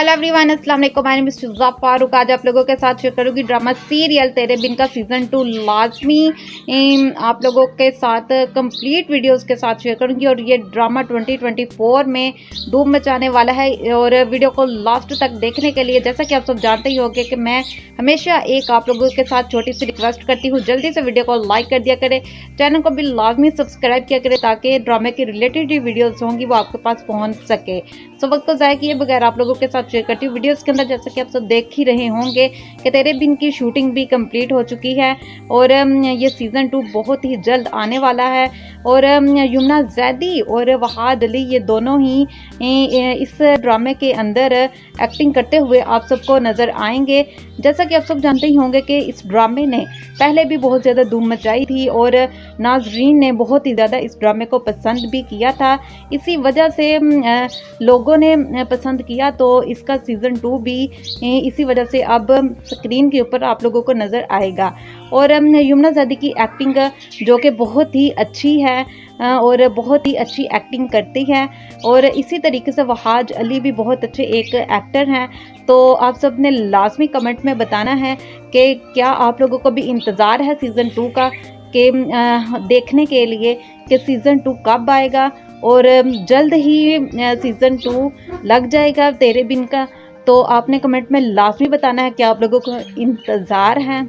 Hello everyone, अस्सलाम वालेकुम। मैं मिस्टर फारूक आज आप लोगों के साथ शेयर करूंगी ड्रामा सीरियल तेरे बिन का सीजन 2 लाजमी आप लोगों के साथ कंप्लीट वीडियोस के साथ शेयर करूंगी। और ये ड्रामा 2024 में धूम मचाने वाला है। और वीडियो को लास्ट तक देखने के लिए, जैसा कि आप सब जानते ही होंगे कि मैं हमेशा एक आप लोगों के साथ छोटी सी रिक्वेस्ट करती हूँ, जल्दी से वीडियो को लाइक कर दिया करें, चैनल को भी लाजमी सब्सक्राइब किया करें ताकि ड्रामे की रिलेटेड वीडियोस होंगी वो आपके पास पहुँच सके। तो वक्त को ज़ाया किए बगैर आप लोगों के साथ शेयर करती हूँ वीडियोस के अंदर। जैसा कि आप सब देख ही रहे होंगे कि तेरे बिन की शूटिंग भी कंप्लीट हो चुकी है और ये सीज़न 2 बहुत ही जल्द आने वाला है। और यमुना जैदी और वहाद अली ये दोनों ही इस ड्रामे के अंदर एक्टिंग करते हुए आप सबको नज़र आएंगे। जैसा कि आप सब जानते ही होंगे कि इस ड्रामे ने पहले भी बहुत ज़्यादा धूम मचाई थी और नाजरीन ने बहुत ही ज़्यादा इस ड्रामे को पसंद भी किया था। इसी वजह से लोगों ने पसंद किया, तो इसका सीज़न 2 भी इसी वजह से अब स्क्रीन के ऊपर आप लोगों को नज़र आएगा। और यमुना ज़ैदी की एक्टिंग जो कि बहुत ही अच्छी है और बहुत ही अच्छी एक्टिंग करती है। और इसी तरीके से वहाद अली भी बहुत अच्छे एक एक्टर हैं। तो आप सब ने लाजमी कमेंट में बताना है कि क्या आप लोगों को भी इंतज़ार है सीज़न 2 का, कि देखने के लिए कि सीज़न 2 कब आएगा। और जल्द ही सीज़न 2 लग जाएगा तेरे बिन का। तो आपने कमेंट में लाजमी बताना है कि आप लोगों को इंतज़ार है।